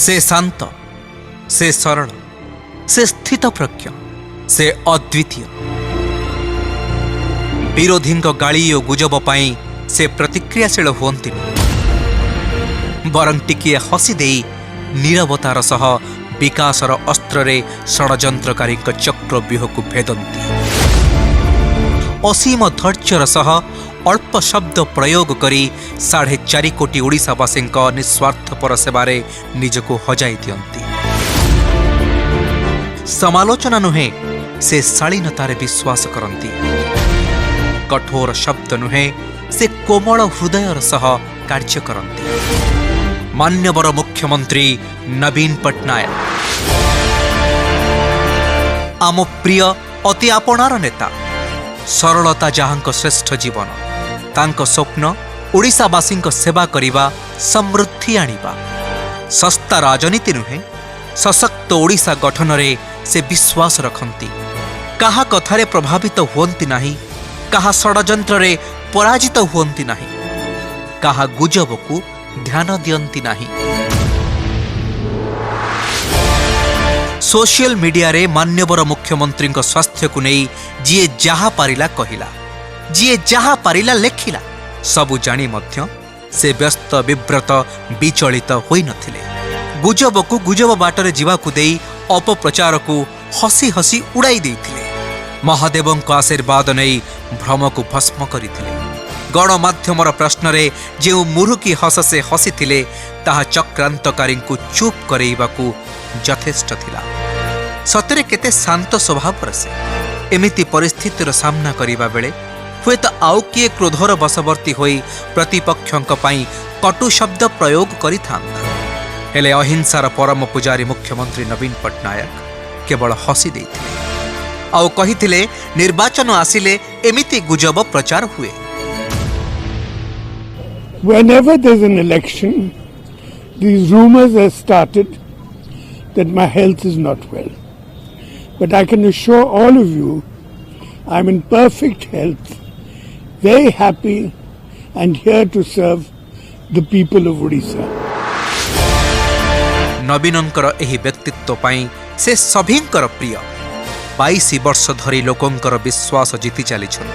से शांत, से सरल, से स्थितप्रज्ञ, से अद्वितीय। विरोधी गाड़ी और गुजब पाई से प्रतिक्रियाशील हुअन्ति, बरं टिकिए हसी दे नीरवतार सह विकासर अस्त्रे षड्यंत्रकारी चक्रव्यूह को भेदन्ति। असीम धैर्यर सह अल्प शब्द प्रयोग करी 4.5 कोटी ओडिशावासी निस्वार्थपर सेवारे निजको हजाई दियंती। समालोचना नुहे से शालीनतारे विश्वास करती। कठोर शब्द नुहे से कोमल हृदयर सह कार्य करती। मान्यवर मुख्यमंत्री नवीन पट्टनायक आम प्रिय अति आपणार नेता। सरलता जहांक श्रेष्ठ जीवन, तांक स्वप्न ओडिशावासी सेवा करिबा, समृद्धि आनिबा। सस्ता राजनीति नुहे, सशक्त ओडिशा गठन रे से विश्वास रखती। कहा कथारे प्रभावित हुअन्ति नाही, कहा षड्यंत्र रे पराजित हुअन्ति नाही, कहा गुजब को ध्यान दियंति नाही। सोशल मीडिया रे मान्यवर मुख्यमंत्री स्वास्थ्य को नहीं जी जहा पारिला कहिला, जी जहा पारिला लेखिला, सबु जानी मध्य से व्यस्त विव्रत विचलित होई नथिले। गुजब को गुजब बाटरे जीवाकु देई अपप्रचार को हसी हसी उड़ाई देथिले। महादेवों आशीर्वाद नहीं भ्रम को भस्म करथिले। गणमाध्यमर प्रश्न रे जो मुरुकी हस से हसी थिले ताहा चक्रांतकारी को चुप करेइबाकू यथेष्ट थिला। सतरे केते शांत स्वभाव से एमिति परिस्थितिर सामना करिबा बेले हुएत आउ किए क्रोधर बशवर्ती होई प्रतिपक्षंक पई कटु शब्द प्रयोग करिथांता। हेले अहिंसार परम पुजारी मुख्यमंत्री नवीन पट्टनायक केवल हसी देथिले आउ कहिथिले निर्वाचन आसिले एमिति गुजब प्रचार हुए। Whenever there's an election, these rumors have started that my health is not well. But I can assure all of you, I'm in perfect health, very happy and here to serve the people of Odisha. नवीनंकर एही व्यक्तित्व पाई से सभींकर प्रिय 22 वर्ष धरी लोकंकर विश्वास जीति चली।